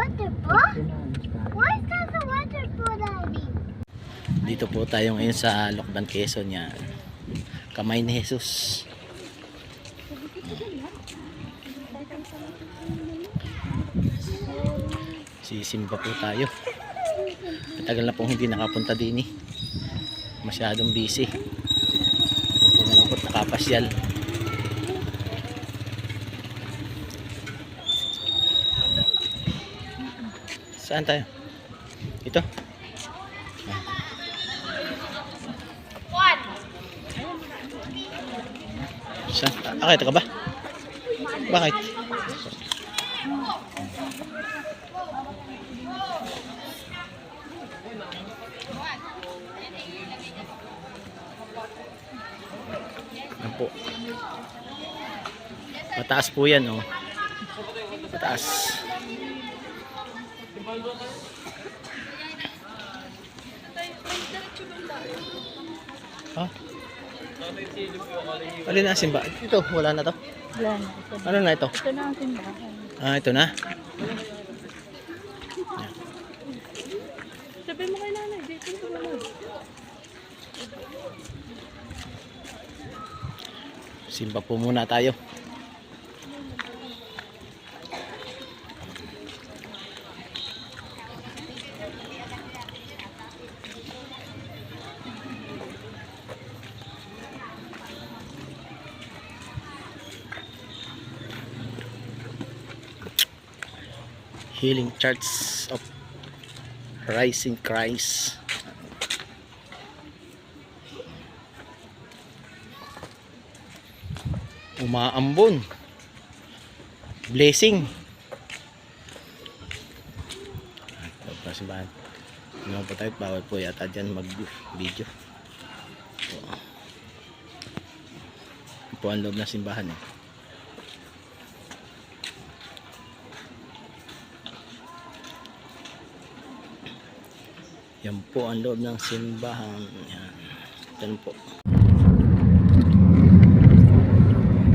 waterfall? Why is that a waterfall, Daddy? Dito po tayo ngayon sa Lokban, Quezon yan. Kamay ni Jesus. Sisimba po tayo. Matagal na pong hindi nakapunta din eh. Masyadong busy. Hindi na lang po nakapasyal. Saan tayo? Ito? Saan? Akit ka ba? Bakit? Yan po. Mataas po yan, oh. Mataas. Ha? Alin na simba? Ito, wala na to. Wala na. Ano na ito? Ito na ang simbahan. Ah, ito na. Sabi mo kay nanay, dito ko na. Simba po muna tayo. Healing Church of Rising Christ. Umaambon. Blessing. Simbahan. Ano po tayo? Bawal po yata dyan mag-video. Ito po ang loob ng simbahan eh. Yan po ang loob ng simbahan. Yan. Yan po.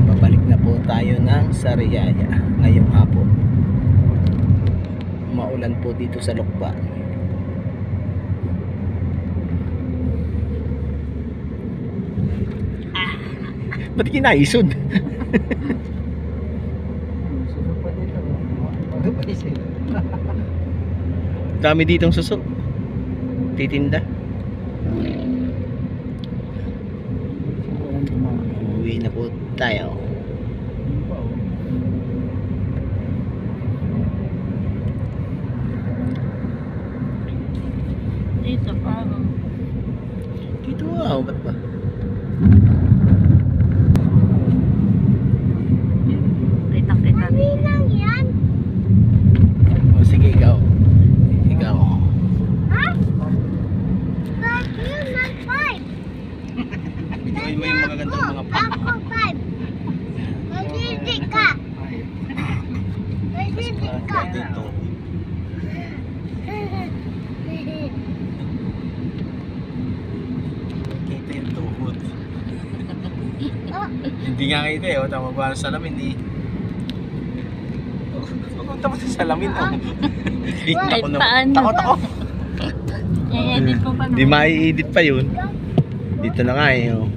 Babalik na po tayo ng Sariaya ngayong hapon. Maulan po dito sa Lokban. Ba't kinaisod? Dami ditong suso. Titinda. Uwi na po tayo. Dito pa. Dito ba't ba? Kitang-kita. Mami lang yan. O sige, ikaw. Ikaw. Ha? But you're not five. Bigyan mo yung magagandang mga Ako five. Magdidig ka. Magdidig ka. dito. Kita yung tuhod. Oh, Hindi nga kita eh. O, tama ba ang salamin eh. Huwag tapos sa salamin oh. Kahit paano. Takot ako. I-edit mo pa. Hindi mai-edit pa yun. Dito na nga eh. Oh.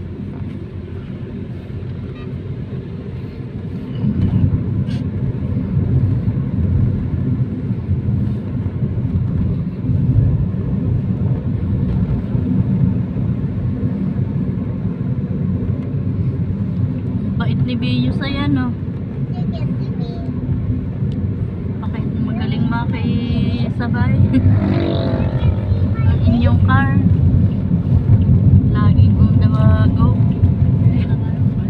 Bait ni Biyo sa yan, no? sige, sige. Bakit magaling makisabay? Ang inyong car. Laging on the go.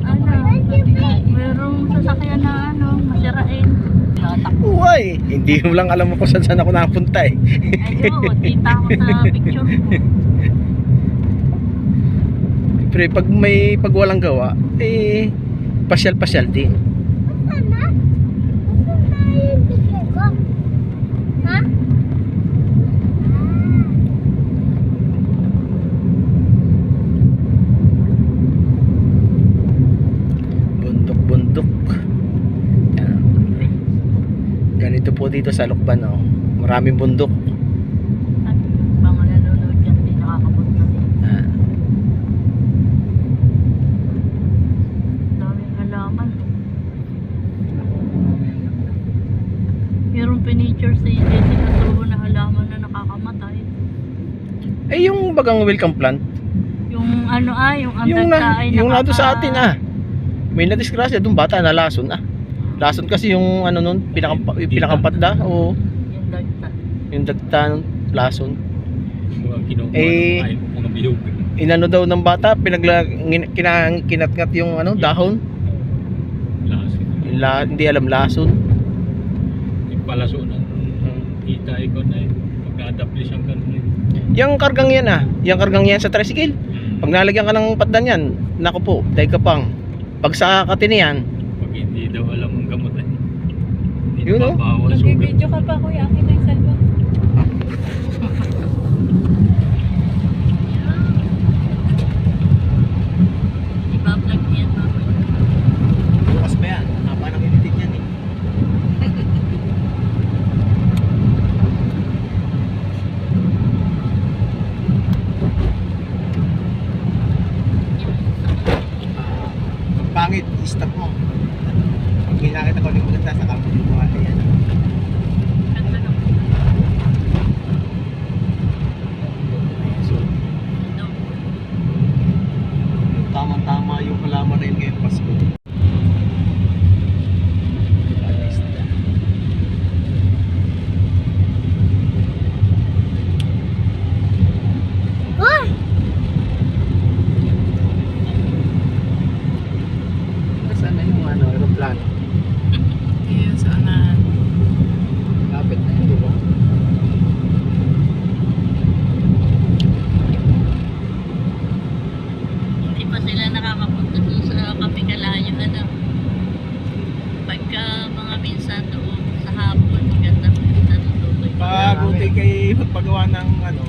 Ano? Merong sasakyan na masirain. Uy! Hindi mo lang alam mo kung saan ako napunta eh. Ay, oo. Kita ko sa picture mo. Pero pag walang gawa, eh, pasyal-pasyal din. Saan na? Saan na yung picture ko? Ha? dito sa Lukban, oh. Maraming bundok. At mga nanonood dyan, di nakakapunta din. Ah. Daming halaman. Merong pinicture sa Jessica Soho na halaman na nakakamatay. Eh, yung bagang welcome plant. Yung ano yung ang Yung dagta ay yung nado sa atin may nadisgrasya doon, bata na lason lason kasi yung ano nun, pinakampat da o Yung dagta. yung dagta nun, lason. Mga kinuha Eh, ng kain ko mga biyog. inano daw ng bata, kinatngat yung ano, dahon. Laso. Hindi alam lason. Yung palaso ng kita ko na yun. Pagka-adaplis ang kanila. Yung kargang yan yung kargang yan sa tricycle. Pag nalagyan ka ng patdan yan, naku po, dahil ka pang. Pag sa katinian, Pag hindi daw alam ang gamot ay hindi Yun, no? mabawal sugat. Nag-video ka pa kuya, akin na yung cellphone. Iba-vlog niyan mamaya. bukas ba yan? Haba ng editing yan eh. Pag pangit, i-stop mo. Pag may nakita ko yung maganda, saka mo yung mga yan. Ganda ng So, ano. tamang-tama yung halaman na yun ngayong Pasko. Hoy! Saan na yung ano, aeroplano? Yun, sana. Kapit na yun, di ba? Hindi pa sila nakakapunta doon sa Kapikalayo, ano. Pagka mga minsan doon sa hapon, maganda punta doon. Pag-uti kay magpagawa ng ano,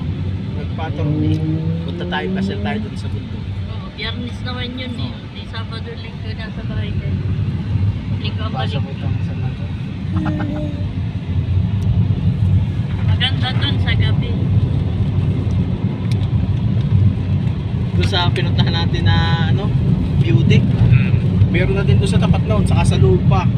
magpatorni. Punta tayo, pasyal tayo doon sa bundok. Oo, Biyernes naman yun eh. Di Sabado, Linggo na sa bahay kayo. Linggo ang balik. Maganda doon sa gabi. Doon sa pinuntahan natin na ano, view deck. Meron na din doon sa tapat noon, saka sa loob pa.